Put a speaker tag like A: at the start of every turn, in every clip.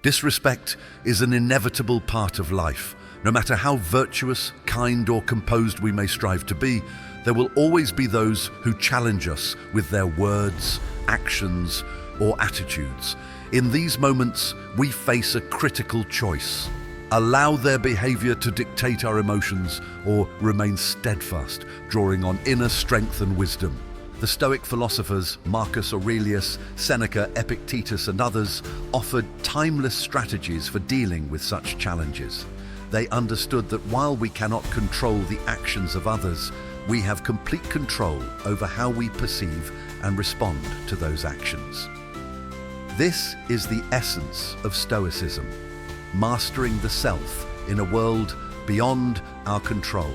A: Disrespect is an inevitable part of life. No matter how virtuous, kind, or composed we may strive to be, there will always be those who challenge us with their words, actions, or attitudes. In these moments, we face a critical choice. Allow their behavior to dictate our emotions, or remain steadfast, drawing on inner strength and wisdom. The Stoic philosophers Marcus Aurelius, Seneca, Epictetus, and others offered timeless strategies for dealing with such challenges. They understood that while we cannot control the actions of others, we have complete control over how we perceive and respond to those actions. This is the essence of Stoicism, mastering the self in a world beyond our control.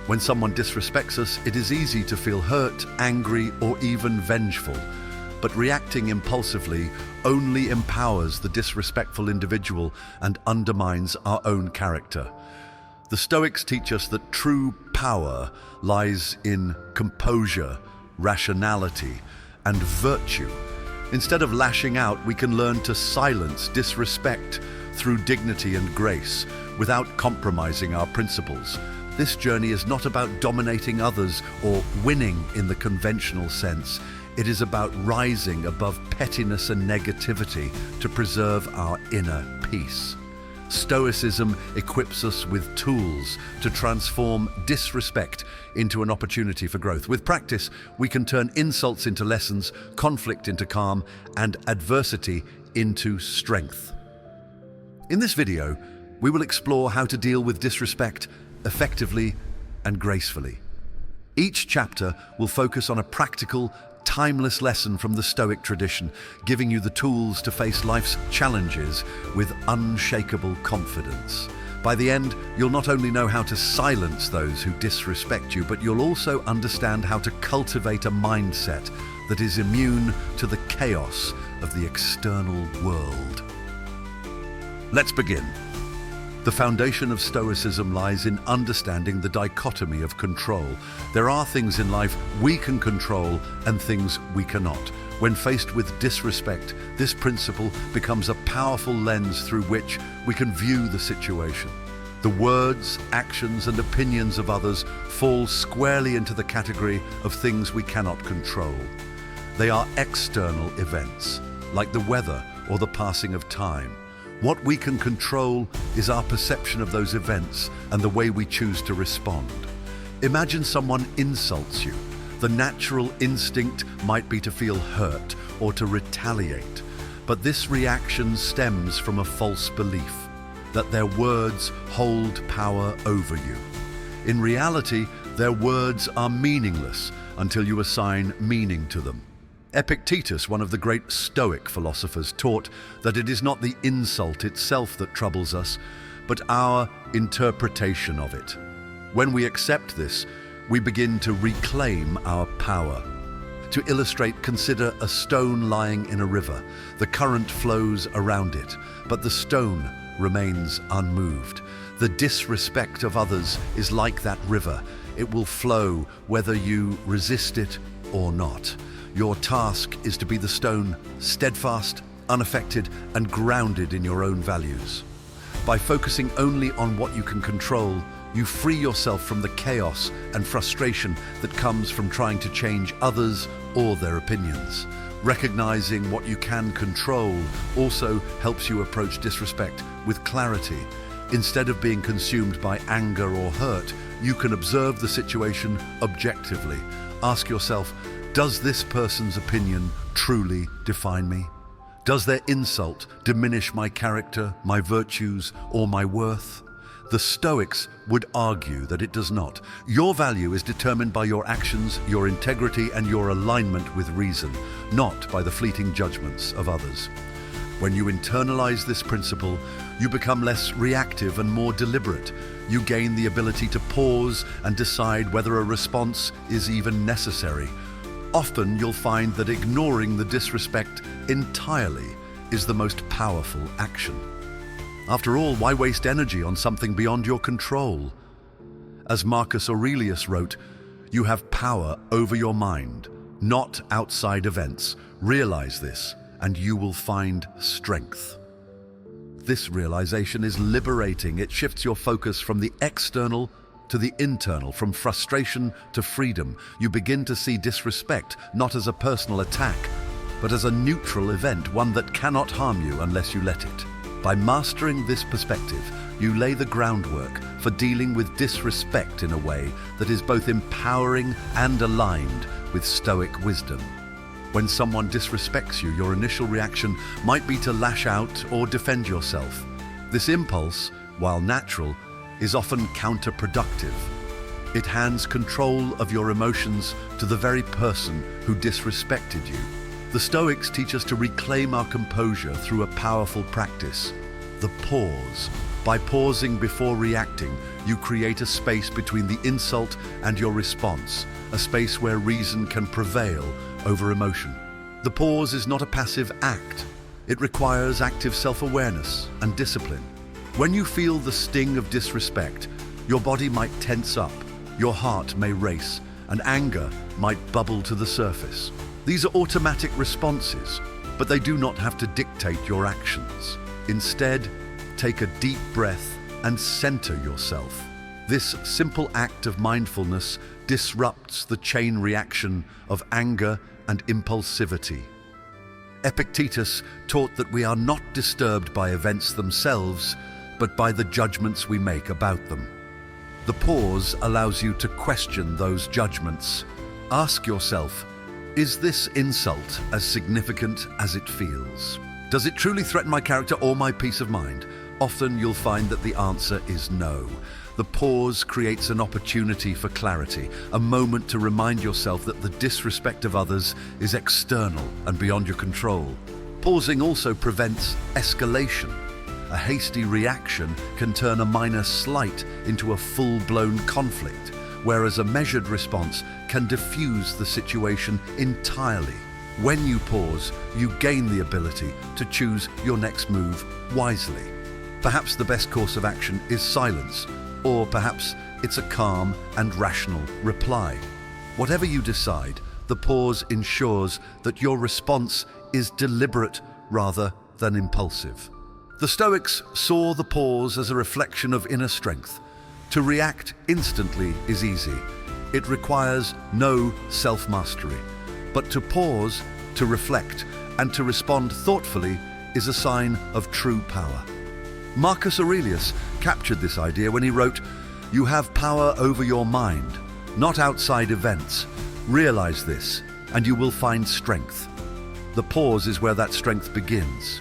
A: When someone disrespects us, it is easy to feel hurt, angry, or even vengeful. But reacting impulsively only empowers the disrespectful individual and undermines our own character. The Stoics teach us that true power lies in composure, rationality, and virtue. Instead of lashing out, we can learn to silence disrespect through dignity and grace, without compromising our principles. This journey is not about dominating others or winning in the conventional sense. It is about rising above pettiness and negativity to preserve our inner peace. Stoicism equips us with tools to transform disrespect into an opportunity for growth. With practice, we can turn insults into lessons, conflict into calm, and adversity into strength. In this video, we will explore how to deal with disrespect effectively and gracefully. Each chapter will focus on a practical, timeless lesson from the Stoic tradition, giving you the tools to face life's challenges with unshakable confidence. By the end, you'll not only know how to silence those who disrespect you, but you'll also understand how to cultivate a mindset that is immune to the chaos of the external world. Let's begin. The foundation of Stoicism lies in understanding the dichotomy of control. There are things in life we can control and things we cannot. When faced with disrespect, this principle becomes a powerful lens through which we can view the situation. The words, actions, and opinions of others fall squarely into the category of things we cannot control. They are external events, like the weather or the passing of time. What we can control is our perception of those events and the way we choose to respond. Imagine someone insults you. The natural instinct might be to feel hurt or to retaliate, but this reaction stems from a false belief that their words hold power over you. In reality, their words are meaningless until you assign meaning to them. Epictetus, one of the great Stoic philosophers, taught that it is not the insult itself that troubles us, but our interpretation of it. When we accept this, we begin to reclaim our power. To illustrate, consider a stone lying in a river. The current flows around it, but the stone remains unmoved. The disrespect of others is like that river. It will flow whether you resist it or not. Your task is to be the stone, steadfast, unaffected, and grounded in your own values. By focusing only on what you can control, you free yourself from the chaos and frustration that comes from trying to change others or their opinions. Recognizing what you can control also helps you approach disrespect with clarity. Instead of being consumed by anger or hurt, you can observe the situation objectively. Ask yourself, does this person's opinion truly define me? Does their insult diminish my character, my virtues, or my worth? The Stoics would argue that it does not. Your value is determined by your actions, your integrity, and your alignment with reason, not by the fleeting judgments of others. When you internalize this principle, you become less reactive and more deliberate. You gain the ability to pause and decide whether a response is even necessary. Often you'll find that ignoring the disrespect entirely is the most powerful action. After all, why waste energy on something beyond your control? As Marcus Aurelius wrote, you have power over your mind, not outside events. Realize this, and you will find strength. This realization is liberating. It shifts your focus from the external to the internal, from frustration to freedom. You begin to see disrespect not as a personal attack, but as a neutral event, one that cannot harm you unless you let it. By mastering this perspective, you lay the groundwork for dealing with disrespect in a way that is both empowering and aligned with Stoic wisdom. When someone disrespects you, your initial reaction might be to lash out or defend yourself. This impulse, while natural, is often counterproductive. It hands control of your emotions to the very person who disrespected you. The Stoics teach us to reclaim our composure through a powerful practice, the pause. By pausing before reacting, you create a space between the insult and your response, a space where reason can prevail over emotion. The pause is not a passive act. It requires active self-awareness and discipline. When you feel the sting of disrespect, your body might tense up, your heart may race, and anger might bubble to the surface. These are automatic responses, but they do not have to dictate your actions. Instead, take a deep breath and center yourself. This simple act of mindfulness disrupts the chain reaction of anger and impulsivity. Epictetus taught that we are not disturbed by events themselves, but by the judgments we make about them. The pause allows you to question those judgments. Ask yourself, is this insult as significant as it feels? Does it truly threaten my character or my peace of mind? Often you'll find that the answer is no. The pause creates an opportunity for clarity, a moment to remind yourself that the disrespect of others is external and beyond your control. Pausing also prevents escalation. A hasty reaction can turn a minor slight into a full-blown conflict, whereas a measured response can diffuse the situation entirely. When you pause, you gain the ability to choose your next move wisely. Perhaps the best course of action is silence, or perhaps it's a calm and rational reply. Whatever you decide, the pause ensures that your response is deliberate rather than impulsive. The Stoics saw the pause as a reflection of inner strength. To react instantly is easy. It requires no self-mastery. But to pause, to reflect, and to respond thoughtfully is a sign of true power. Marcus Aurelius captured this idea when he wrote, "You have power over your mind, not outside events. Realize this, and you will find strength." The pause is where that strength begins.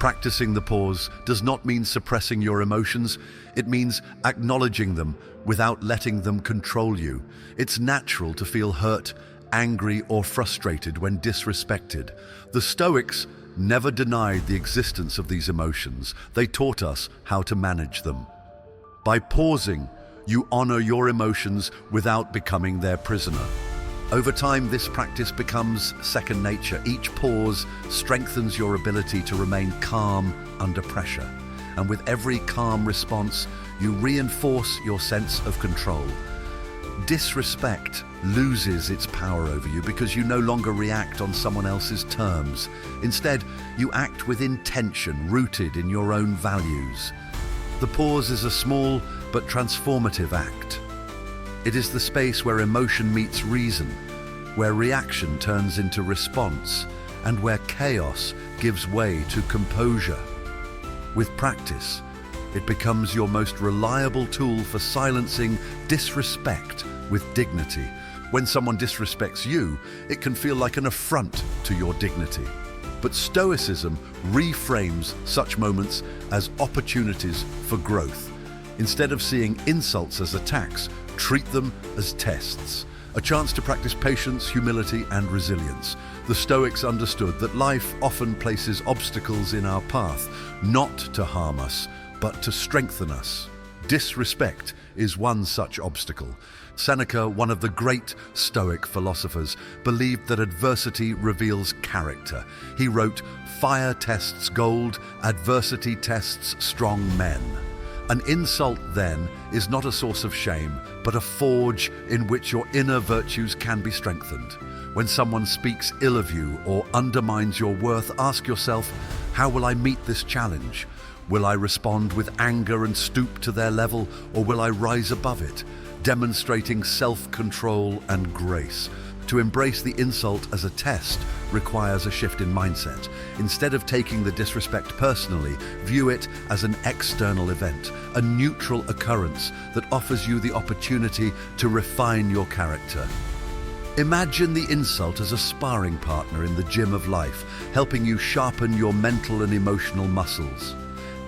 A: Practicing the pause does not mean suppressing your emotions. It means acknowledging them without letting them control you. It's natural to feel hurt, angry, or frustrated when disrespected. The Stoics never denied the existence of these emotions. They taught us how to manage them. By pausing, you honor your emotions without becoming their prisoner. Over time, this practice becomes second nature. Each pause strengthens your ability to remain calm under pressure. And with every calm response, you reinforce your sense of control. Disrespect loses its power over you because you no longer react on someone else's terms. Instead, you act with intention rooted in your own values. The pause is a small but transformative act. It is the space where emotion meets reason, where reaction turns into response, and where chaos gives way to composure. With practice, it becomes your most reliable tool for silencing disrespect with dignity. When someone disrespects you, it can feel like an affront to your dignity. But Stoicism reframes such moments as opportunities for growth. Instead of seeing insults as attacks, treat them as tests, a chance to practice patience, humility, and resilience. The Stoics understood that life often places obstacles in our path, not to harm us, but to strengthen us. Disrespect is one such obstacle. Seneca, one of the great Stoic philosophers, believed that adversity reveals character. He wrote, "Fire tests gold, adversity tests strong men." An insult, then, is not a source of shame, but a forge in which your inner virtues can be strengthened. When someone speaks ill of you or undermines your worth, ask yourself, How will I meet this challenge? Will I respond with anger and stoop to their level, or will I rise above it, demonstrating self-control and grace? To embrace the insult as a test requires a shift in mindset. Instead of taking the disrespect personally, view it as an external event, a neutral occurrence that offers you the opportunity to refine your character. Imagine the insult as a sparring partner in the gym of life, helping you sharpen your mental and emotional muscles.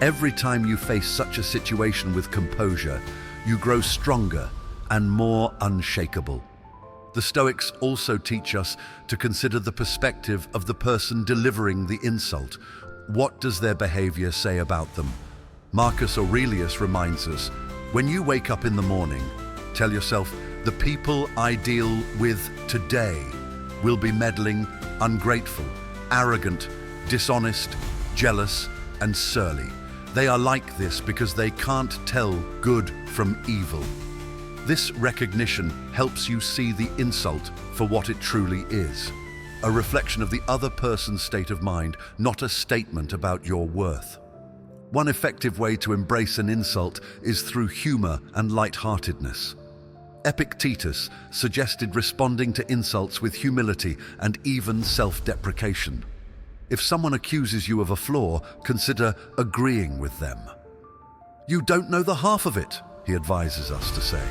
A: Every time you face such a situation with composure, you grow stronger and more unshakable. The Stoics also teach us to consider the perspective of the person delivering the insult. What does their behavior say about them? Marcus Aurelius reminds us, when you wake up in the morning, tell yourself, the people I deal with today will be meddling, ungrateful, arrogant, dishonest, jealous, and surly. They are like this because they can't tell good from evil. This recognition helps you see the insult for what it truly is, a reflection of the other person's state of mind, not a statement about your worth. One effective way to embrace an insult is through humor and lightheartedness. Epictetus suggested responding to insults with humility and even self-deprecation. If someone accuses you of a flaw, consider agreeing with them. "You don't know the half of it," he advises us to say.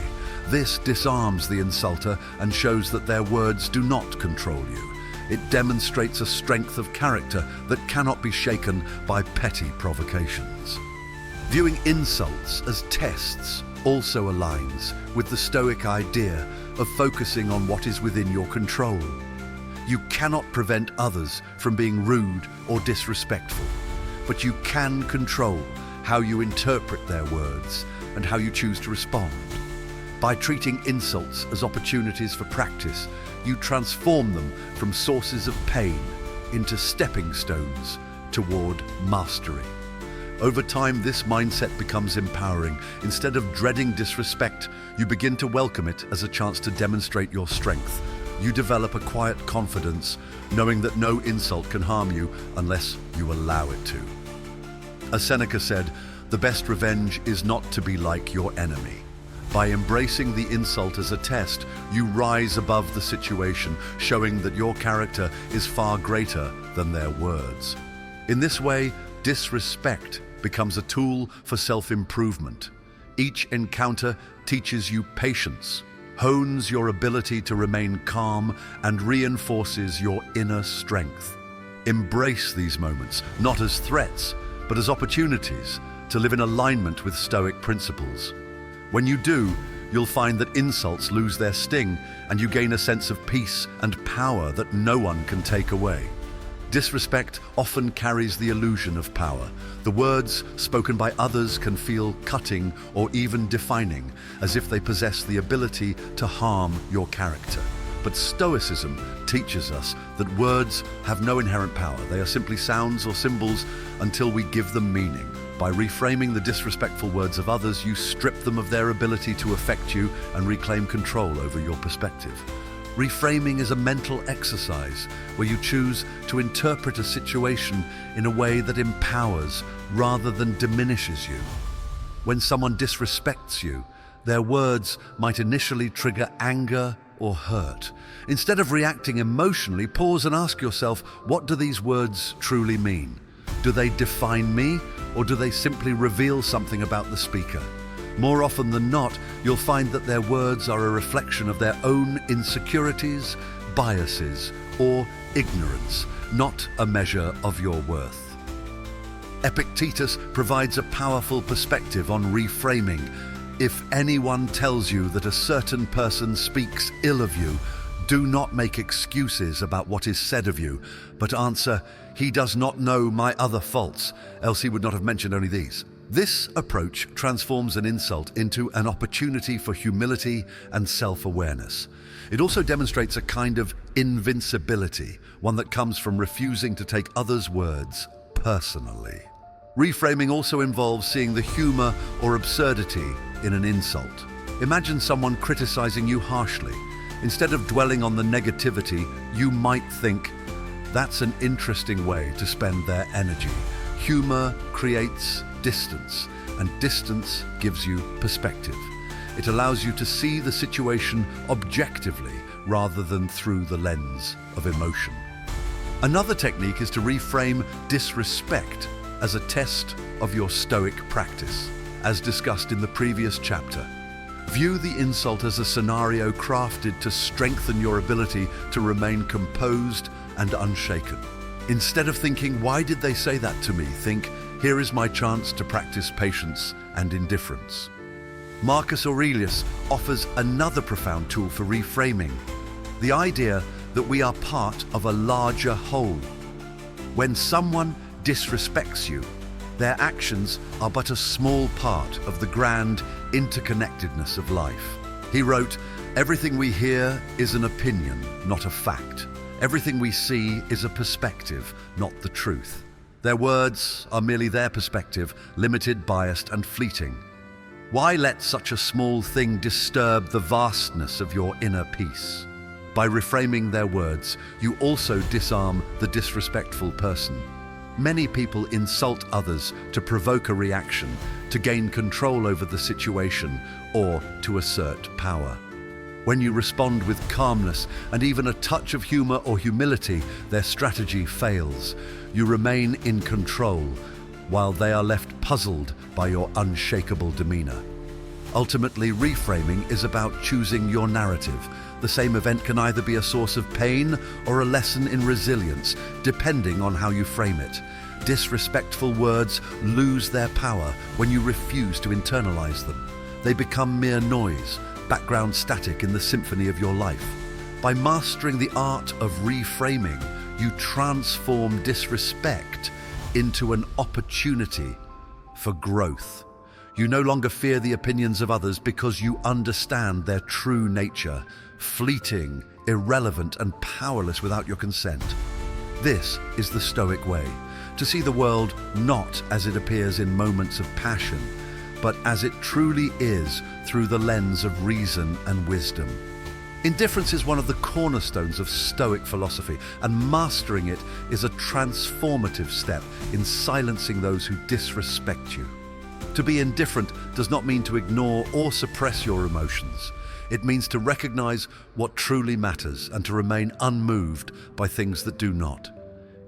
A: This disarms the insulter and shows that their words do not control you. It demonstrates a strength of character that cannot be shaken by petty provocations. Viewing insults as tests also aligns with the Stoic idea of focusing on what is within your control. You cannot prevent others from being rude or disrespectful, but you can control how you interpret their words and how you choose to respond. By treating insults as opportunities for practice, you transform them from sources of pain into stepping stones toward mastery. Over time, this mindset becomes empowering. Instead of dreading disrespect, you begin to welcome it as a chance to demonstrate your strength. You develop a quiet confidence, knowing that no insult can harm you unless you allow it to. As Seneca said, the best revenge is not to be like your enemy. By embracing the insult as a test, you rise above the situation, showing that your character is far greater than their words. In this way, disrespect becomes a tool for self-improvement. Each encounter teaches you patience, hones your ability to remain calm, and reinforces your inner strength. Embrace these moments, not as threats, but as opportunities to live in alignment with Stoic principles. When you do, you'll find that insults lose their sting and you gain a sense of peace and power that no one can take away. Disrespect often carries the illusion of power. The words spoken by others can feel cutting or even defining, as if they possess the ability to harm your character. But Stoicism teaches us that words have no inherent power. They are simply sounds or symbols until we give them meaning. By reframing the disrespectful words of others, you strip them of their ability to affect you and reclaim control over your perspective. Reframing is a mental exercise where you choose to interpret a situation in a way that empowers rather than diminishes you. When someone disrespects you, their words might initially trigger anger or hurt. Instead of reacting emotionally, pause and ask yourself, what do these words truly mean? Do they define me, or do they simply reveal something about the speaker? More often than not, you'll find that their words are a reflection of their own insecurities, biases, or ignorance, not a measure of your worth. Epictetus provides a powerful perspective on reframing. If anyone tells you that a certain person speaks ill of you, do not make excuses about what is said of you, but answer, "He does not know my other faults, else he would not have mentioned only these." This approach transforms an insult into an opportunity for humility and self-awareness. It also demonstrates a kind of invincibility, one that comes from refusing to take others' words personally. Reframing also involves seeing the humor or absurdity in an insult. Imagine someone criticizing you harshly. Instead of dwelling on the negativity, you might think, "That's an interesting way to spend their energy." Humor creates distance, and distance gives you perspective. It allows you to see the situation objectively rather than through the lens of emotion. Another technique is to reframe disrespect as a test of your Stoic practice, as discussed in the previous chapter. View the insult as a scenario crafted to strengthen your ability to remain composed and unshaken. Instead of thinking, "Why did they say that to me?" think, "Here is my chance to practice patience and indifference." Marcus Aurelius offers another profound tool for reframing: the idea that we are part of a larger whole. When someone disrespects you, their actions are but a small part of the grand interconnectedness of life. He wrote, "Everything we hear is an opinion, not a fact. Everything we see is a perspective, not the truth. Their words are merely their perspective, limited, biased, and fleeting. Why let such a small thing disturb the vastness of your inner peace?" By reframing their words, you also disarm the disrespectful person. Many people insult others to provoke a reaction, to gain control over the situation, or to assert power. When you respond with calmness and even a touch of humor or humility, their strategy fails. You remain in control, while they are left puzzled by your unshakable demeanor. Ultimately, reframing is about choosing your narrative. The same event can either be a source of pain or a lesson in resilience, depending on how you frame it. Disrespectful words lose their power when you refuse to internalize them. They become mere noise, background static in the symphony of your life. By mastering the art of reframing, you transform disrespect into an opportunity for growth. You no longer fear the opinions of others because you understand their true nature, fleeting, irrelevant, and powerless without your consent. This is the Stoic way, to see the world not as it appears in moments of passion, but as it truly is through the lens of reason and wisdom. Indifference is one of the cornerstones of Stoic philosophy, and mastering it is a transformative step in silencing those who disrespect you. To be indifferent does not mean to ignore or suppress your emotions. It means to recognize what truly matters and to remain unmoved by things that do not.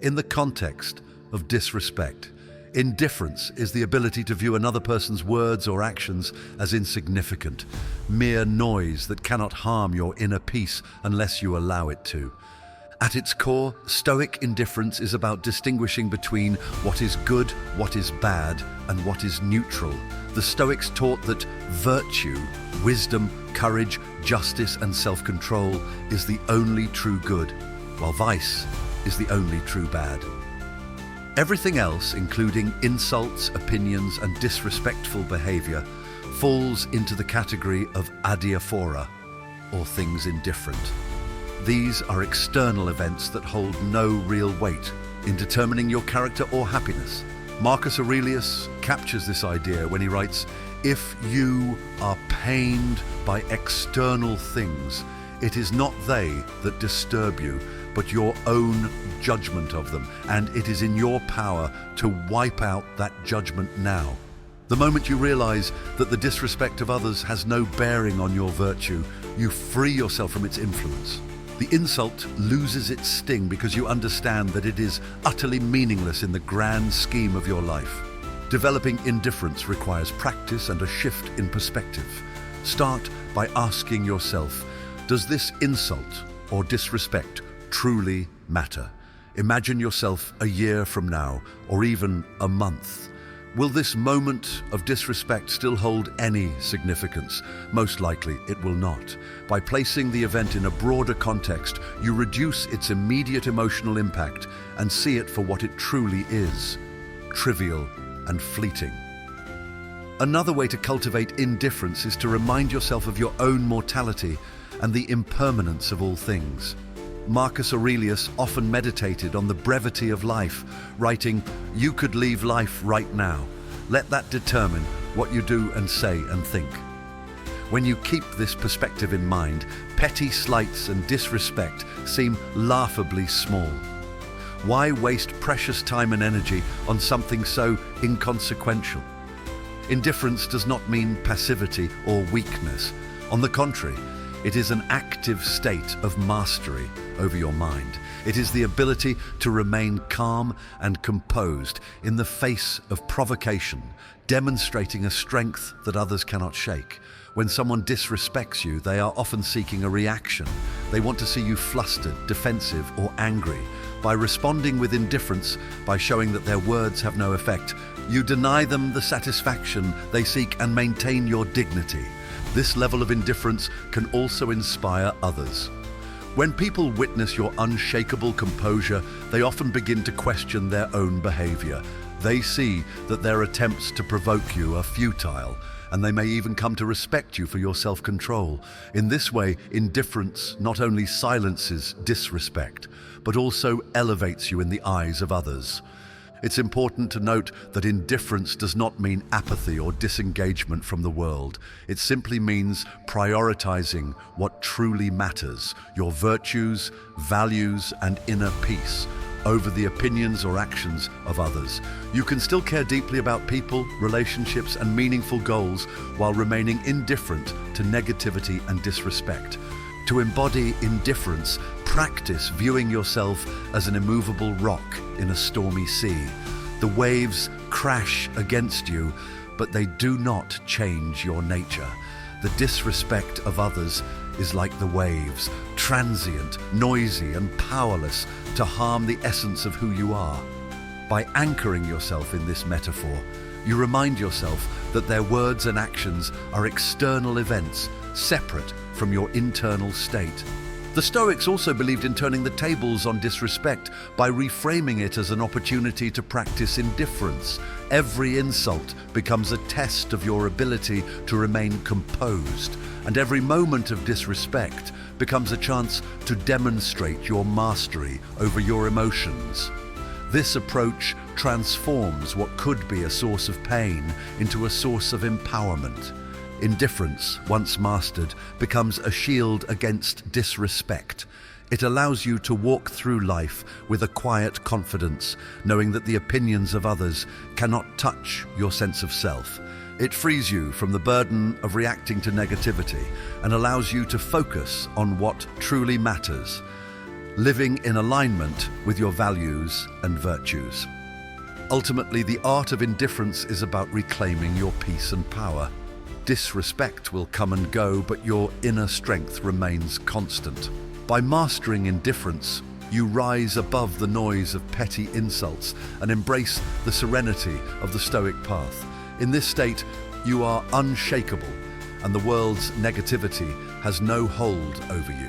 A: In the context of disrespect, indifference is the ability to view another person's words or actions as insignificant, mere noise that cannot harm your inner peace unless you allow it to. At its core, Stoic indifference is about distinguishing between what is good, what is bad, and what is neutral. The Stoics taught that virtue, wisdom, courage, justice, and self-control is the only true good, while vice is the only true bad. Everything else, including insults, opinions, and disrespectful behavior, falls into the category of adiaphora, or things indifferent. These are external events that hold no real weight in determining your character or happiness. Marcus Aurelius captures this idea when he writes, "If you are pained by external things, it is not they that disturb you, but your own judgment of them, and it is in your power to wipe out that judgment now." The moment you realize that the disrespect of others has no bearing on your virtue, you free yourself from its influence. The insult loses its sting because you understand that it is utterly meaningless in the grand scheme of your life. Developing indifference requires practice and a shift in perspective. Start by asking yourself, does this insult or disrespect truly matter? Imagine yourself a year from now, or even a month. Will this moment of disrespect still hold any significance? Most likely it will not. By placing the event in a broader context, you reduce its immediate emotional impact and see it for what it truly is: trivial and fleeting. Another way to cultivate indifference is to remind yourself of your own mortality and the impermanence of all things. Marcus Aurelius often meditated on the brevity of life, writing, "You could leave life right now. Let that determine what you do and say and think." When you keep this perspective in mind, petty slights and disrespect seem laughably small. Why waste precious time and energy on something so inconsequential? Indifference does not mean passivity or weakness. On the contrary, it is an active state of mastery over your mind. It is the ability to remain calm and composed in the face of provocation, demonstrating a strength that others cannot shake. When someone disrespects you, they are often seeking a reaction. They want to see you flustered, defensive, or angry. By responding with indifference, by showing that their words have no effect, you deny them the satisfaction they seek and maintain your dignity. This level of indifference can also inspire others. When people witness your unshakable composure, they often begin to question their own behavior. They see that their attempts to provoke you are futile, and they may even come to respect you for your self-control. In this way, indifference not only silences disrespect, but also elevates you in the eyes of others. It's important to note that indifference does not mean apathy or disengagement from the world. It simply means prioritizing what truly matters, your virtues, values, and inner peace, over the opinions or actions of others. You can still care deeply about people, relationships, and meaningful goals while remaining indifferent to negativity and disrespect. To embody indifference, practice viewing yourself as an immovable rock in a stormy sea. The waves crash against you, but they do not change your nature. The disrespect of others is like the waves, transient, noisy, and powerless to harm the essence of who you are. By anchoring yourself in this metaphor, you remind yourself that their words and actions are external events, separate from your internal state. The Stoics also believed in turning the tables on disrespect by reframing it as an opportunity to practice indifference. Every insult becomes a test of your ability to remain composed, and every moment of disrespect becomes a chance to demonstrate your mastery over your emotions. This approach transforms what could be a source of pain into a source of empowerment. Indifference, once mastered, becomes a shield against disrespect. It allows you to walk through life with a quiet confidence, knowing that the opinions of others cannot touch your sense of self. It frees you from the burden of reacting to negativity and allows you to focus on what truly matters, living in alignment with your values and virtues. Ultimately, the art of indifference is about reclaiming your peace and power. Disrespect will come and go, but your inner strength remains constant. By mastering indifference, you rise above the noise of petty insults and embrace the serenity of the Stoic path. In this state, you are unshakable, and the world's negativity has no hold over you.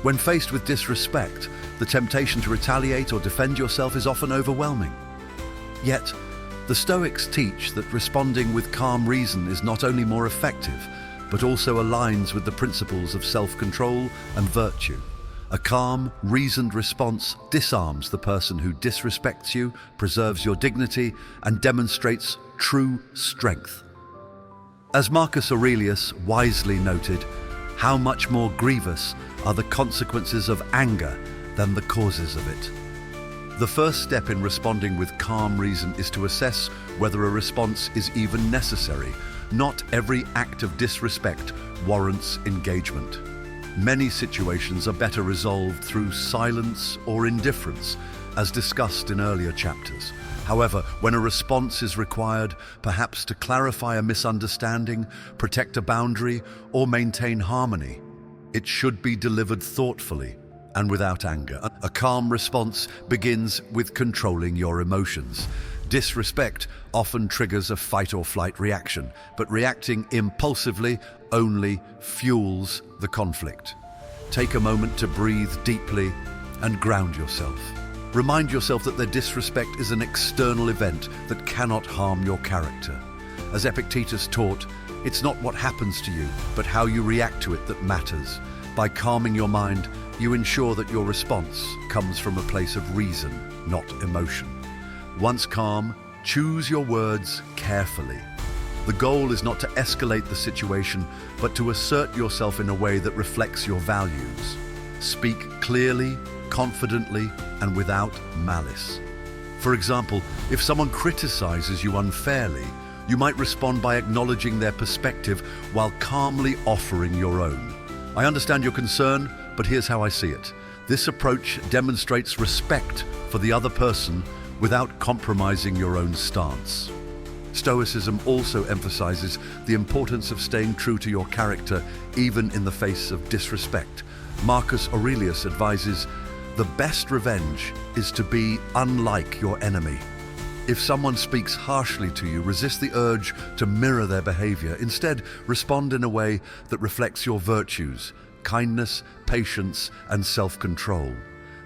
A: When faced with disrespect, the temptation to retaliate or defend yourself is often overwhelming. Yet, the Stoics teach that responding with calm reason is not only more effective, but also aligns with the principles of self-control and virtue. A calm, reasoned response disarms the person who disrespects you, preserves your dignity, and demonstrates true strength. As Marcus Aurelius wisely noted, how much more grievous are the consequences of anger than the causes of it. The first step in responding with calm reason is to assess whether a response is even necessary. Not every act of disrespect warrants engagement. Many situations are better resolved through silence or indifference, as discussed in earlier chapters. However, when a response is required, perhaps to clarify a misunderstanding, protect a boundary, or maintain harmony, it should be delivered thoughtfully and without anger. A calm response begins with controlling your emotions. Disrespect often triggers a fight or flight reaction, but reacting impulsively only fuels the conflict. Take a moment to breathe deeply and ground yourself. Remind yourself that the disrespect is an external event that cannot harm your character. As Epictetus taught, it's not what happens to you, but how you react to it that matters. By calming your mind, you ensure that your response comes from a place of reason, not emotion. Once calm, choose your words carefully. The goal is not to escalate the situation, but to assert yourself in a way that reflects your values. Speak clearly, confidently and without malice. For example, if someone criticizes you unfairly, you might respond by acknowledging their perspective while calmly offering your own. I understand your concern, but here's how I see it. This approach demonstrates respect for the other person without compromising your own stance. Stoicism also emphasizes the importance of staying true to your character even in the face of disrespect. Marcus Aurelius advises, "The best revenge is to be unlike your enemy." If someone speaks harshly to you, resist the urge to mirror their behavior. Instead, respond in a way that reflects your virtues, kindness, patience, and self-control.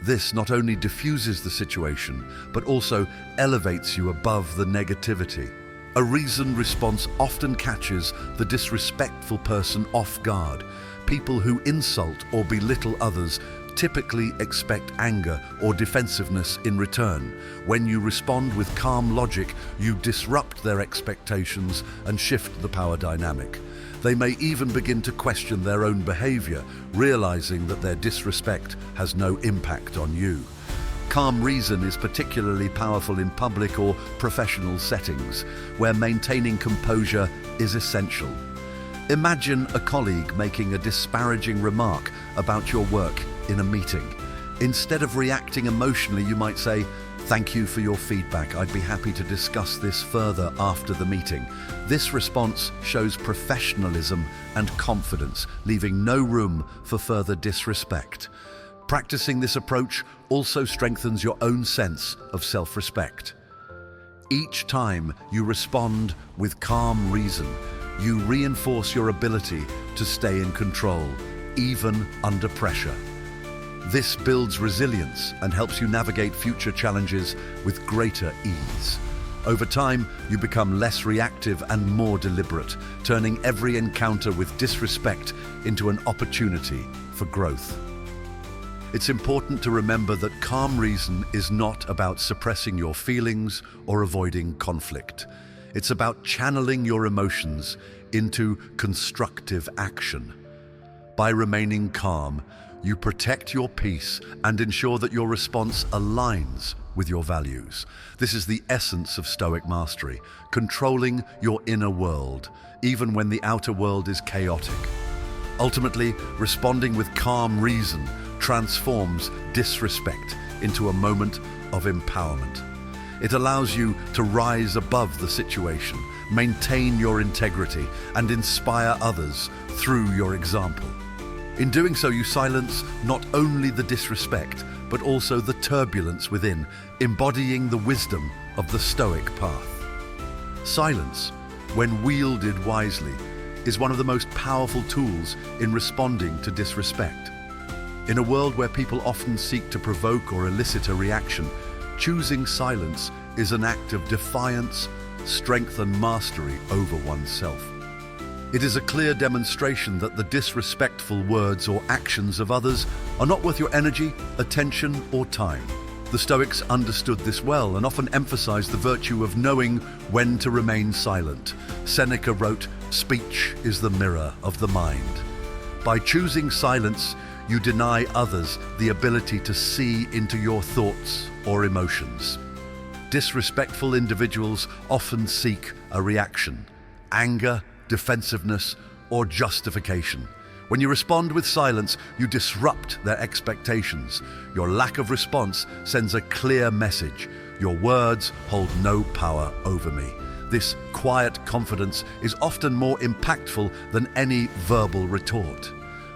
A: This not only diffuses the situation, but also elevates you above the negativity. A reasoned response often catches the disrespectful person off guard. People who insult or belittle others typically expect anger or defensiveness in return. When you respond with calm logic, you disrupt their expectations and shift the power dynamic. They may even begin to question their own behavior, realizing that their disrespect has no impact on you. Calm reason is particularly powerful in public or professional settings, where maintaining composure is essential. Imagine a colleague making a disparaging remark about your work in a meeting. Instead of reacting emotionally, you might say, "Thank you for your feedback. I'd be happy to discuss this further after the meeting." This response shows professionalism and confidence, leaving no room for further disrespect. Practicing this approach also strengthens your own sense of self-respect. Each time you respond with calm reason, you reinforce your ability to stay in control, even under pressure. This builds resilience and helps you navigate future challenges with greater ease. Over time, you become less reactive and more deliberate, turning every encounter with disrespect into an opportunity for growth. It's important to remember that calm reason is not about suppressing your feelings or avoiding conflict. It's about channeling your emotions into constructive action. By remaining calm, you protect your peace and ensure that your response aligns with your values. This is the essence of Stoic mastery, controlling your inner world, even when the outer world is chaotic. Ultimately, responding with calm reason transforms disrespect into a moment of empowerment. It allows you to rise above the situation, maintain your integrity, and inspire others through your example. In doing so, you silence not only the disrespect, but also the turbulence within, embodying the wisdom of the Stoic path. Silence, when wielded wisely, is one of the most powerful tools in responding to disrespect. In a world where people often seek to provoke or elicit a reaction, choosing silence is an act of defiance, strength, and mastery over oneself. It is a clear demonstration that the disrespectful words or actions of others are not worth your energy, attention, or time. The Stoics understood this well and often emphasized the virtue of knowing when to remain silent. Seneca wrote, "Speech is the mirror of the mind." By choosing silence, you deny others the ability to see into your thoughts or emotions. Disrespectful individuals often seek a reaction, anger, defensiveness, or justification. When you respond with silence, you disrupt their expectations. Your lack of response sends a clear message. Your words hold no power over me. This quiet confidence is often more impactful than any verbal retort.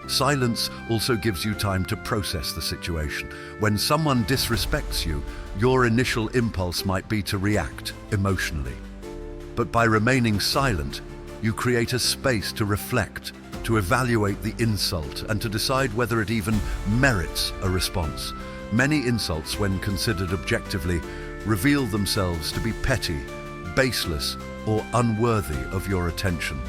A: Silence also gives you time to process the situation. When someone disrespects you, your initial impulse might be to react emotionally. But by remaining silent, you create a space to reflect, to evaluate the insult, and to decide whether it even merits a response. Many insults, when considered objectively, reveal themselves to be petty, baseless, or unworthy of your attention.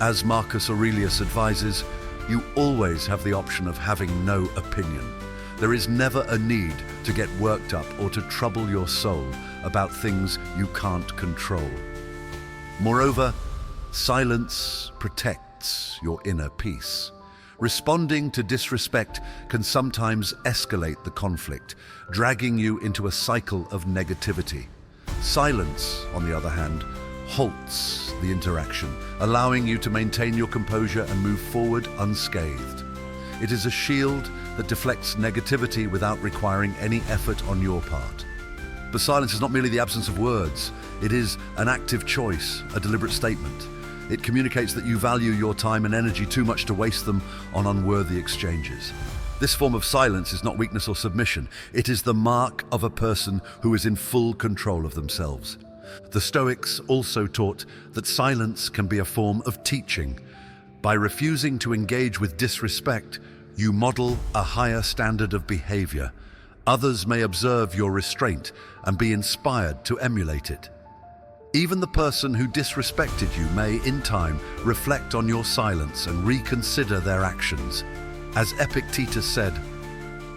A: As Marcus Aurelius advises, you always have the option of having no opinion. There is never a need to get worked up or to trouble your soul about things you can't control. Moreover, silence protects your inner peace. Responding to disrespect can sometimes escalate the conflict, dragging you into a cycle of negativity. Silence, on the other hand, halts the interaction, allowing you to maintain your composure and move forward unscathed. It is a shield that deflects negativity without requiring any effort on your part. But silence is not merely the absence of words. It is an active choice, a deliberate statement. It communicates that you value your time and energy too much to waste them on unworthy exchanges. This form of silence is not weakness or submission. It is the mark of a person who is in full control of themselves. The Stoics also taught that silence can be a form of teaching. By refusing to engage with disrespect, you model a higher standard of behavior. Others may observe your restraint and be inspired to emulate it. Even the person who disrespected you may, in time, reflect on your silence and reconsider their actions. As Epictetus said,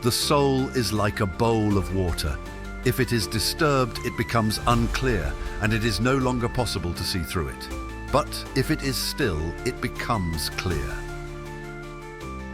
A: "The soul is like a bowl of water. If it is disturbed, it becomes unclear, and it is no longer possible to see through it. But if it is still, it becomes clear."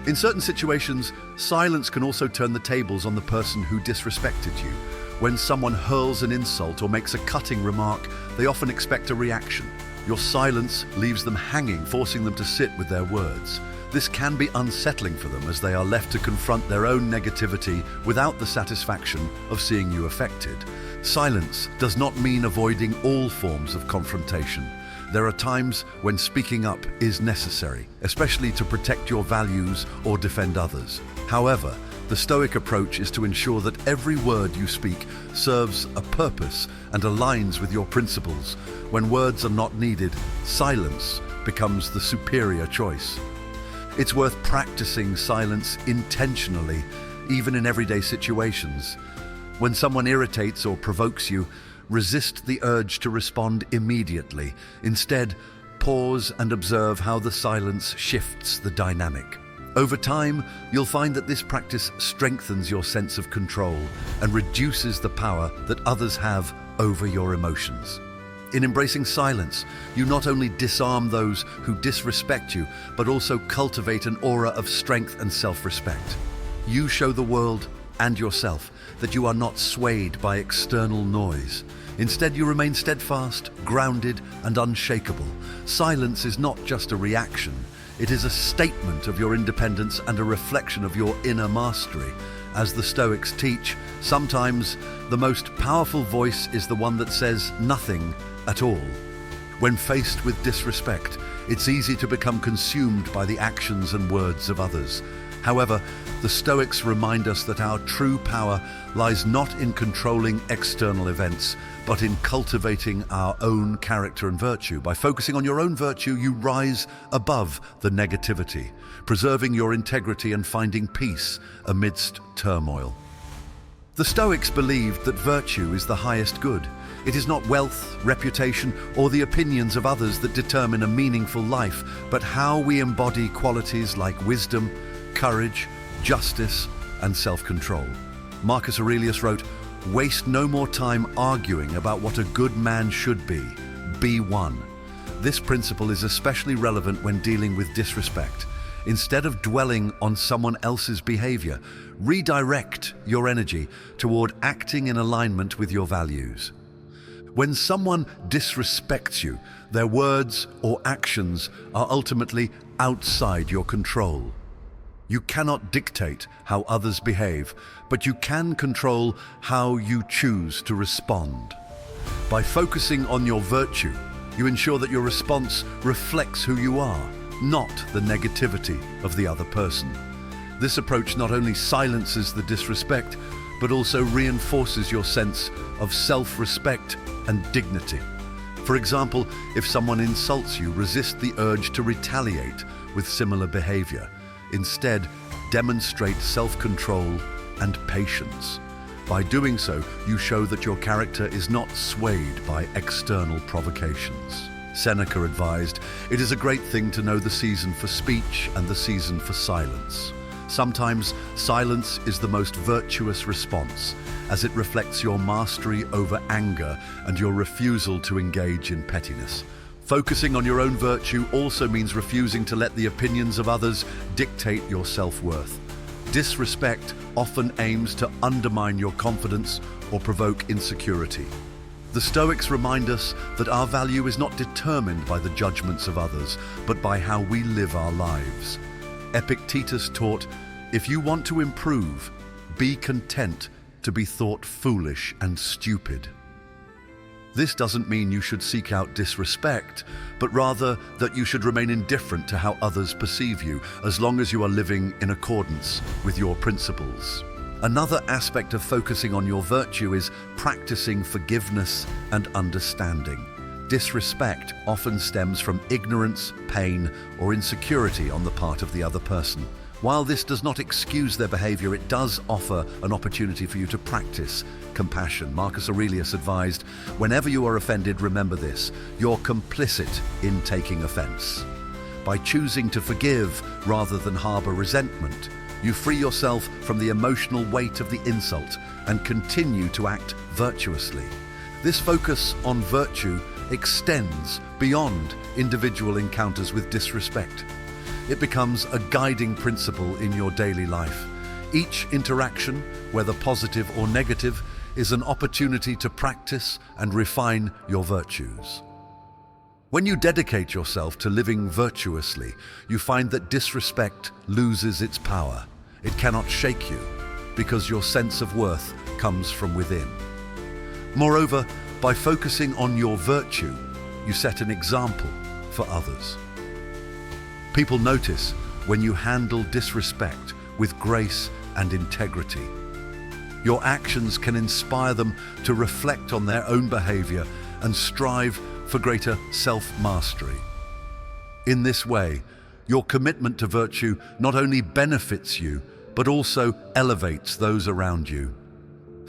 A: In certain situations, silence can also turn the tables on the person who disrespected you. When someone hurls an insult or makes a cutting remark, they often expect a reaction. Your silence leaves them hanging, forcing them to sit with their words. This can be unsettling for them as they are left to confront their own negativity without the satisfaction of seeing you affected. Silence does not mean avoiding all forms of confrontation. There are times when speaking up is necessary, especially to protect your values or defend others. However, the Stoic approach is to ensure that every word you speak serves a purpose and aligns with your principles. When words are not needed, silence becomes the superior choice. It's worth practicing silence intentionally, even in everyday situations. When someone irritates or provokes you, resist the urge to respond immediately. Instead, pause and observe how the silence shifts the dynamic. Over time, you'll find that this practice strengthens your sense of control and reduces the power that others have over your emotions. In embracing silence, you not only disarm those who disrespect you, but also cultivate an aura of strength and self-respect. You show the world and yourself that you are not swayed by external noise. Instead, you remain steadfast, grounded, and unshakable. Silence is not just a reaction. It is a statement of your independence and a reflection of your inner mastery. As the Stoics teach, sometimes the most powerful voice is the one that says nothing at all. When faced with disrespect, it's easy to become consumed by the actions and words of others. However, the Stoics remind us that our true power lies not in controlling external events, but in cultivating our own character and virtue. By focusing on your own virtue, you rise above the negativity, preserving your integrity and finding peace amidst turmoil. The Stoics believed that virtue is the highest good. It is not wealth, reputation, or the opinions of others that determine a meaningful life, but how we embody qualities like wisdom, courage, justice, and self-control. Marcus Aurelius wrote, "Waste no more time arguing about what a good man should be. Be one." This principle is especially relevant when dealing with disrespect. Instead of dwelling on someone else's behavior, redirect your energy toward acting in alignment with your values. When someone disrespects you, their words or actions are ultimately outside your control. You cannot dictate how others behave, but you can control how you choose to respond. By focusing on your virtue, you ensure that your response reflects who you are, not the negativity of the other person. This approach not only silences the disrespect, but also reinforces your sense of self-respect and dignity. For example, if someone insults you, resist the urge to retaliate with similar behavior. Instead, demonstrate self-control and patience. By doing so, you show that your character is not swayed by external provocations. Seneca advised, "It is a great thing to know the season for speech and the season for silence." Sometimes silence is the most virtuous response, as it reflects your mastery over anger and your refusal to engage in pettiness. Focusing on your own virtue also means refusing to let the opinions of others dictate your self-worth. Disrespect often aims to undermine your confidence or provoke insecurity. The Stoics remind us that our value is not determined by the judgments of others, but by how we live our lives. Epictetus taught, "If you want to improve, be content to be thought foolish and stupid." This doesn't mean you should seek out disrespect, but rather that you should remain indifferent to how others perceive you, as long as you are living in accordance with your principles. Another aspect of focusing on your virtue is practicing forgiveness and understanding. Disrespect often stems from ignorance, pain, or insecurity on the part of the other person. While this does not excuse their behavior, it does offer an opportunity for you to practice compassion. Marcus Aurelius advised, "Whenever you are offended, remember this: you're complicit in taking offense." By choosing to forgive rather than harbor resentment, you free yourself from the emotional weight of the insult and continue to act virtuously. This focus on virtue extends beyond individual encounters with disrespect. It becomes a guiding principle in your daily life. Each interaction, whether positive or negative, is an opportunity to practice and refine your virtues. When you dedicate yourself to living virtuously, you find that disrespect loses its power. It cannot shake you, because your sense of worth comes from within. Moreover, by focusing on your virtue, you set an example for others. People notice when you handle disrespect with grace and integrity. Your actions can inspire them to reflect on their own behavior and strive for greater self-mastery. In this way, your commitment to virtue not only benefits you, but also elevates those around you.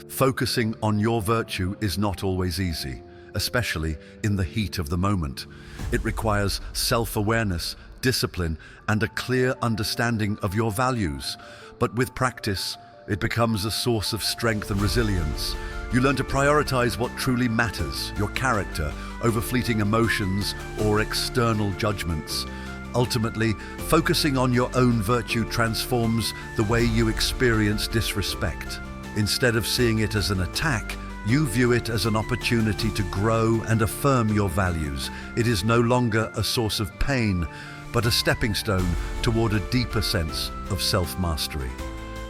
A: Focusing on your virtue is not always easy, especially in the heat of the moment. It requires self-awareness, discipline, and a clear understanding of your values. But with practice, it becomes a source of strength and resilience. You learn to prioritize what truly matters, your character, over fleeting emotions or external judgments. Ultimately, focusing on your own virtue transforms the way you experience disrespect. Instead of seeing it as an attack, you view it as an opportunity to grow and affirm your values. It is no longer a source of pain, but a stepping stone toward a deeper sense of self-mastery.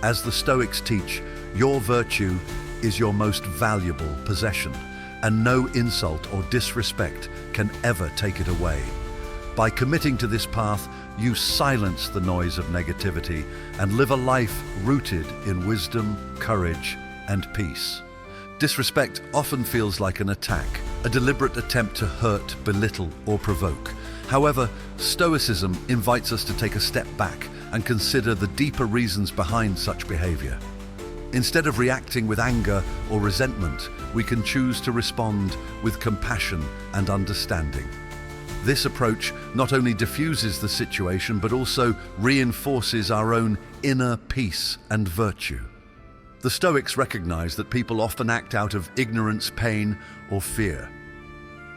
A: As the Stoics teach, your virtue is your most valuable possession, and no insult or disrespect can ever take it away. By committing to this path, you silence the noise of negativity and live a life rooted in wisdom, courage, and peace. Disrespect often feels like an attack, a deliberate attempt to hurt, belittle, or provoke. However, Stoicism invites us to take a step back and consider the deeper reasons behind such behavior. Instead of reacting with anger or resentment, we can choose to respond with compassion and understanding. This approach not only diffuses the situation, but also reinforces our own inner peace and virtue. The Stoics recognize that people often act out of ignorance, pain, or fear.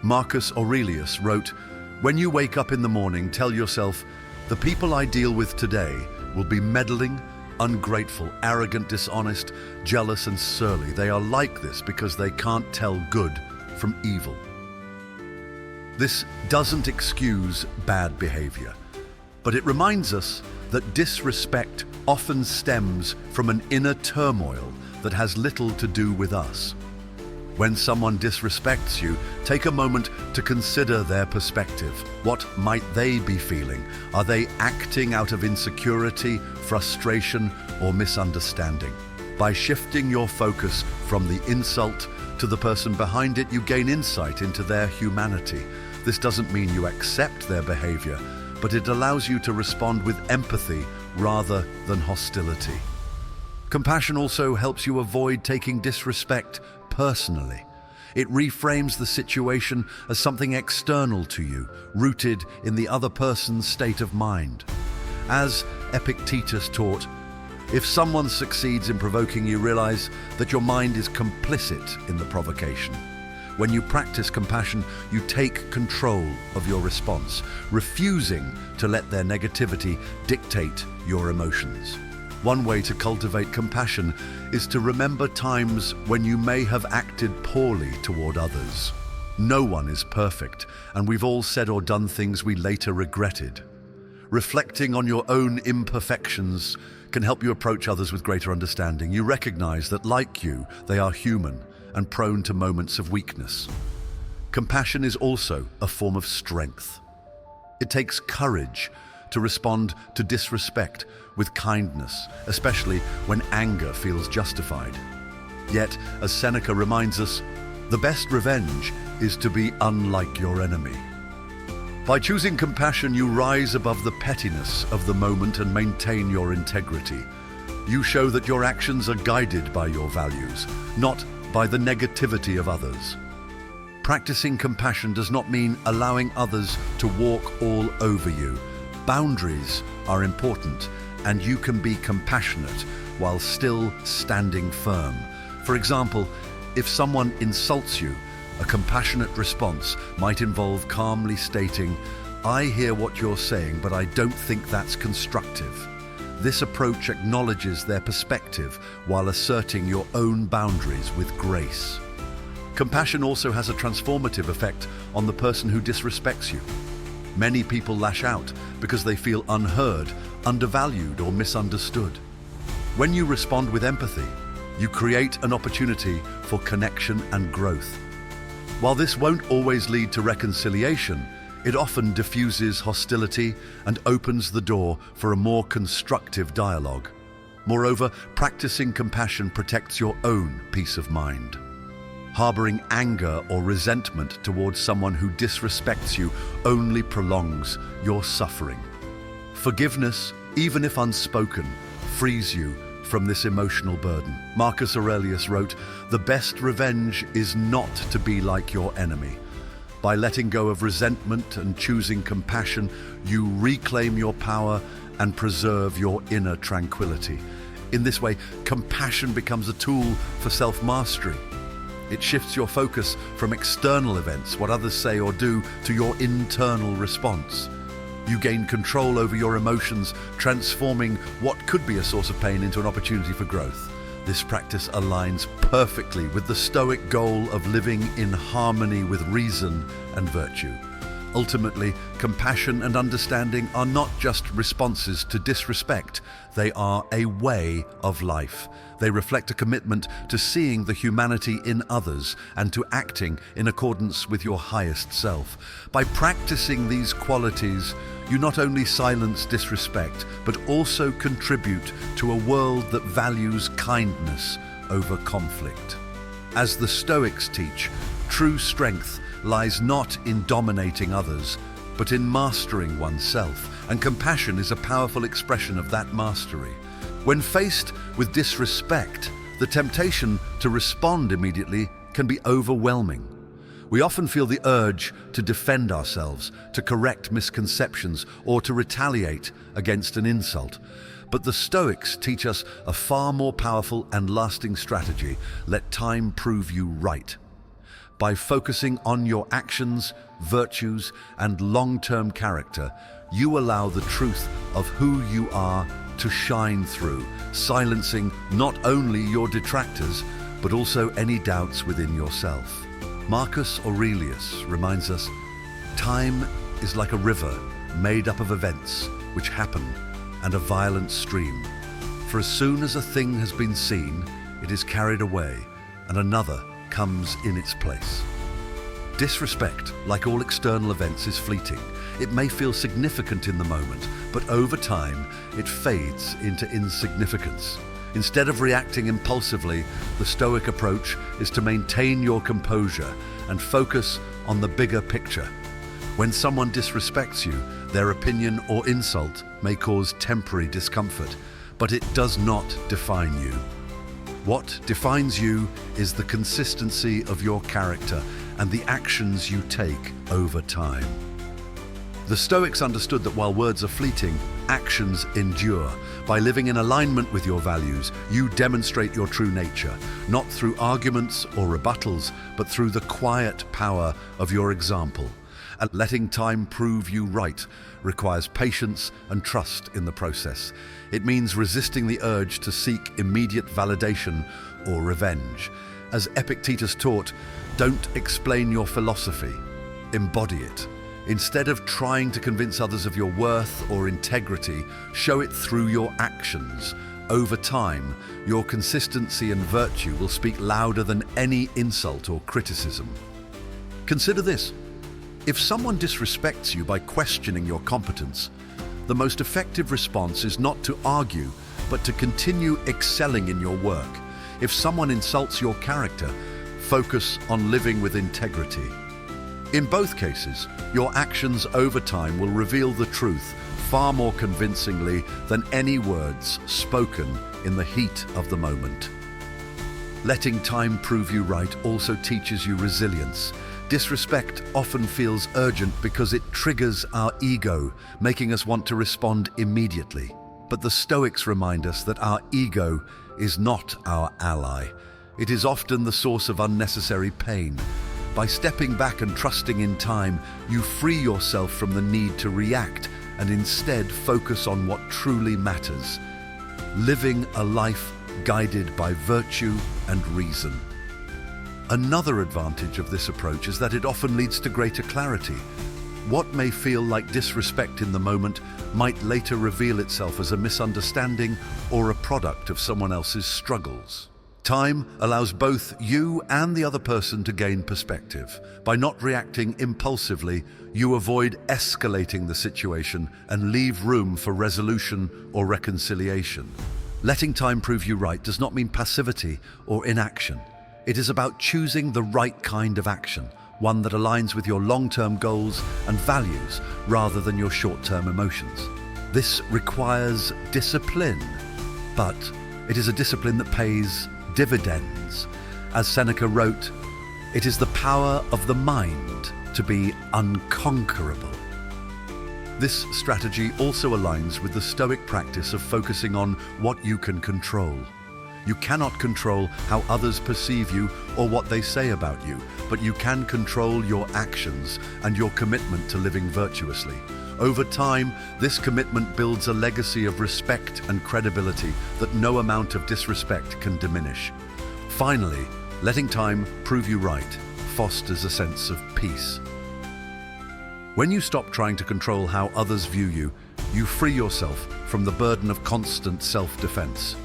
A: Marcus Aurelius wrote, "When you wake up in the morning, tell yourself, the people I deal with today will be meddling, ungrateful, arrogant, dishonest, jealous, and surly. They are like this because they can't tell good from evil." This doesn't excuse bad behavior, but it reminds us that disrespect often stems from an inner turmoil that has little to do with us. When someone disrespects you, take a moment to consider their perspective. What might they be feeling? Are they acting out of insecurity, frustration, or misunderstanding? By shifting your focus from the insult to the person behind it, you gain insight into their humanity. This doesn't mean you accept their behavior, but it allows you to respond with empathy rather than hostility. Compassion also helps you avoid taking disrespect personally. It reframes the situation as something external to you, rooted in the other person's state of mind. As Epictetus taught, if someone succeeds in provoking you, realize that your mind is complicit in the provocation. When you practice compassion, you take control of your response, refusing to let their negativity dictate your emotions. One way to cultivate compassion is to remember times when you may have acted poorly toward others. No one is perfect, and we've all said or done things we later regretted. Reflecting on your own imperfections can help you approach others with greater understanding. You recognize that, like you, they are human and prone to moments of weakness. Compassion is also a form of strength. It takes courage to respond to disrespect with kindness, especially when anger feels justified. Yet, as Seneca reminds us, the best revenge is to be unlike your enemy. By choosing compassion, you rise above the pettiness of the moment and maintain your integrity. You show that your actions are guided by your values, not by the negativity of others. Practicing compassion does not mean allowing others to walk all over you. Boundaries are important, and you can be compassionate while still standing firm. For example, if someone insults you, a compassionate response might involve calmly stating, "I hear what you're saying, but I don't think that's constructive." This approach acknowledges their perspective while asserting your own boundaries with grace. Compassion also has a transformative effect on the person who disrespects you. Many people lash out because they feel unheard, undervalued, or misunderstood. When you respond with empathy, you create an opportunity for connection and growth. While this won't always lead to reconciliation, it often diffuses hostility and opens the door for a more constructive dialogue. Moreover, practicing compassion protects your own peace of mind. Harboring anger or resentment towards someone who disrespects you only prolongs your suffering. Forgiveness, even if unspoken, frees you from this emotional burden. Marcus Aurelius wrote, "The best revenge is not to be like your enemy." By letting go of resentment and choosing compassion, you reclaim your power and preserve your inner tranquility. In this way, compassion becomes a tool for self-mastery. It shifts your focus from external events, what others say or do, to your internal response. You gain control over your emotions, transforming what could be a source of pain into an opportunity for growth. This practice aligns perfectly with the Stoic goal of living in harmony with reason and virtue. Ultimately, compassion and understanding are not just responses to disrespect, they are a way of life. They reflect a commitment to seeing the humanity in others and to acting in accordance with your highest self. By practicing these qualities, you not only silence disrespect, but also contribute to a world that values kindness over conflict. As the Stoics teach, true strength lies not in dominating others, but in mastering oneself, and compassion is a powerful expression of that mastery. When faced with disrespect, the temptation to respond immediately can be overwhelming. We often feel the urge to defend ourselves, to correct misconceptions, or to retaliate against an insult. But the Stoics teach us a far more powerful and lasting strategy: let time prove you right. By focusing on your actions, virtues, and long-term character, you allow the truth of who you are to shine through, silencing not only your detractors, but also any doubts within yourself. Marcus Aurelius reminds us, "Time is like a river made up of events which happen and a violent stream. For as soon as a thing has been seen, it is carried away, and another comes in its place." Disrespect, like all external events, is fleeting. It may feel significant in the moment, but over time, it fades into insignificance. Instead of reacting impulsively, the Stoic approach is to maintain your composure and focus on the bigger picture. When someone disrespects you, their opinion or insult may cause temporary discomfort, but it does not define you. What defines you is the consistency of your character and the actions you take over time. The Stoics understood that while words are fleeting, actions endure. By living in alignment with your values, you demonstrate your true nature, not through arguments or rebuttals, but through the quiet power of your example. And letting time prove you right requires patience and trust in the process. It means resisting the urge to seek immediate validation or revenge. As Epictetus taught, don't explain your philosophy, embody it. Instead of trying to convince others of your worth or integrity, show it through your actions. Over time, your consistency and virtue will speak louder than any insult or criticism. Consider this. If someone disrespects you by questioning your competence, the most effective response is not to argue, but to continue excelling in your work. If someone insults your character, focus on living with integrity. In both cases, your actions over time will reveal the truth far more convincingly than any words spoken in the heat of the moment. Letting time prove you right also teaches you resilience. Disrespect often feels urgent because it triggers our ego, making us want to respond immediately. But the Stoics remind us that our ego is not our ally. It is often the source of unnecessary pain. By stepping back and trusting in time, you free yourself from the need to react and instead focus on what truly matters, living a life guided by virtue and reason. Another advantage of this approach is that it often leads to greater clarity. What may feel like disrespect in the moment might later reveal itself as a misunderstanding or a product of someone else's struggles. Time allows both you and the other person to gain perspective. By not reacting impulsively, you avoid escalating the situation and leave room for resolution or reconciliation. Letting time prove you right does not mean passivity or inaction. It is about choosing the right kind of action, one that aligns with your long-term goals and values rather than your short-term emotions. This requires discipline, but it is a discipline that pays dividends. As Seneca wrote, it is the power of the mind to be unconquerable. This strategy also aligns with the Stoic practice of focusing on what you can control. You cannot control how others perceive you or what they say about you, but you can control your actions and your commitment to living virtuously. Over time, this commitment builds a legacy of respect and credibility that no amount of disrespect can diminish. Finally, letting time prove you right fosters a sense of peace. When you stop trying to control how others view you, you free yourself from the burden of constant self-defense.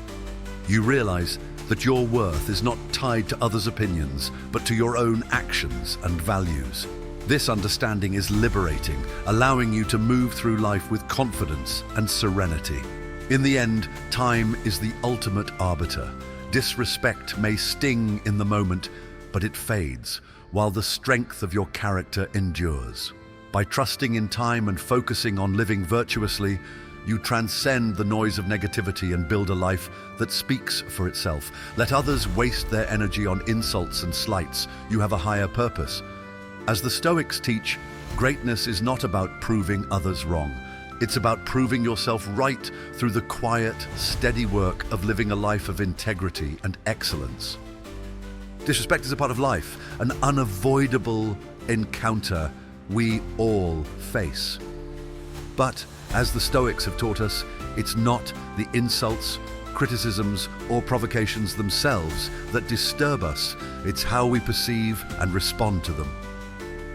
A: You realize that your worth is not tied to others' opinions, but to your own actions and values. This understanding is liberating, allowing you to move through life with confidence and serenity. In the end, time is the ultimate arbiter. Disrespect may sting in the moment, but it fades, while the strength of your character endures. By trusting in time and focusing on living virtuously, you transcend the noise of negativity and build a life that speaks for itself. Let others waste their energy on insults and slights. You have a higher purpose. As the Stoics teach, greatness is not about proving others wrong. It's about proving yourself right through the quiet, steady work of living a life of integrity and excellence. Disrespect is a part of life, an unavoidable encounter we all face. But as the Stoics have taught us, it's not the insults, criticisms, or provocations themselves that disturb us. It's how we perceive and respond to them.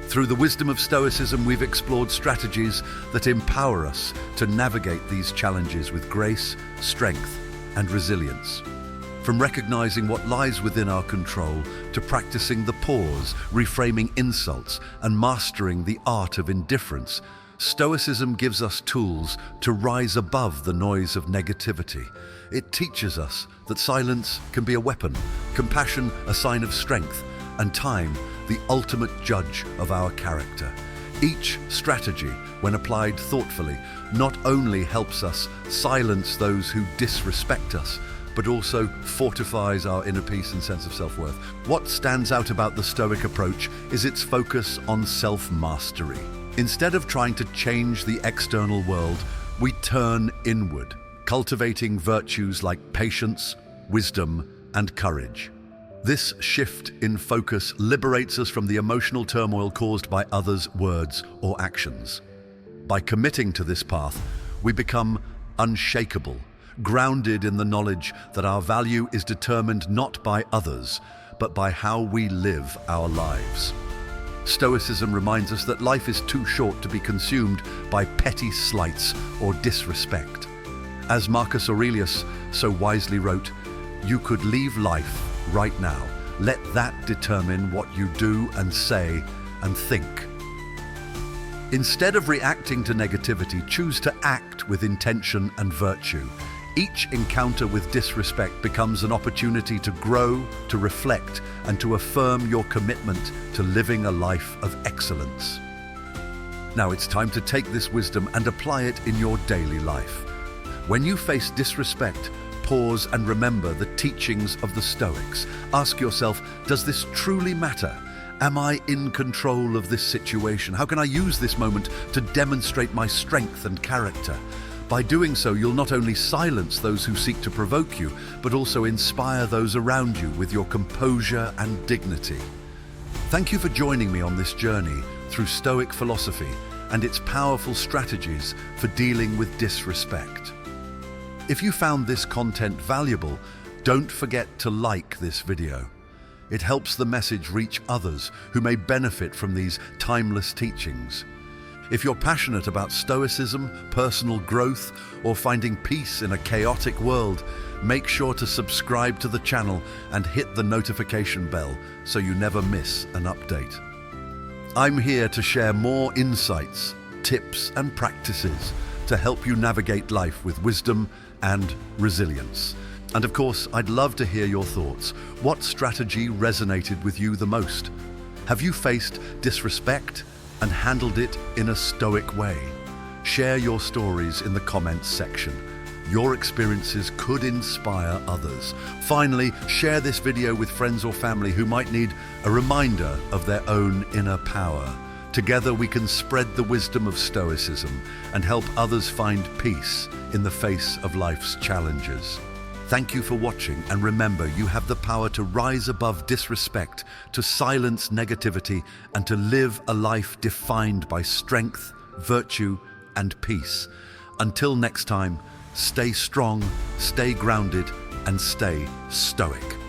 A: Through the wisdom of Stoicism, we've explored strategies that empower us to navigate these challenges with grace, strength, and resilience. From recognizing what lies within our control to practicing the pause, reframing insults, and mastering the art of indifference, Stoicism gives us tools to rise above the noise of negativity. It teaches us that silence can be a weapon, compassion a sign of strength, and time the ultimate judge of our character. Each strategy, when applied thoughtfully, not only helps us silence those who disrespect us, but also fortifies our inner peace and sense of self-worth. What stands out about the Stoic approach is its focus on self-mastery. Instead of trying to change the external world, we turn inward, cultivating virtues like patience, wisdom, and courage. This shift in focus liberates us from the emotional turmoil caused by others' words or actions. By committing to this path, we become unshakable, grounded in the knowledge that our value is determined not by others, but by how we live our lives. Stoicism reminds us that life is too short to be consumed by petty slights or disrespect. As Marcus Aurelius so wisely wrote, "You could leave life right now. Let that determine what you do and say and think." Instead of reacting to negativity, choose to act with intention and virtue. Each encounter with disrespect becomes an opportunity to grow, to reflect, and to affirm your commitment to living a life of excellence. Now it's time to take this wisdom and apply it in your daily life. When you face disrespect, pause and remember the teachings of the Stoics. Ask yourself, does this truly matter? Am I in control of this situation? How can I use this moment to demonstrate my strength and character? By doing so, you'll not only silence those who seek to provoke you, but also inspire those around you with your composure and dignity. Thank you for joining me on this journey through Stoic philosophy and its powerful strategies for dealing with disrespect. If you found this content valuable, don't forget to like this video. It helps the message reach others who may benefit from these timeless teachings. If you're passionate about Stoicism, personal growth, or finding peace in a chaotic world, make sure to subscribe to the channel and hit the notification bell so you never miss an update. I'm here to share more insights, tips, and practices to help you navigate life with wisdom and resilience. And of course, I'd love to hear your thoughts. What strategy resonated with you the most? Have you faced disrespect and handled it in a Stoic way? Share your stories in the comments section. Your experiences could inspire others. Finally, share this video with friends or family who might need a reminder of their own inner power. Together we can spread the wisdom of Stoicism and help others find peace in the face of life's challenges. Thank you for watching, and remember, you have the power to rise above disrespect, to silence negativity, and to live a life defined by strength, virtue, and peace. Until next time, stay strong, stay grounded, and stay stoic.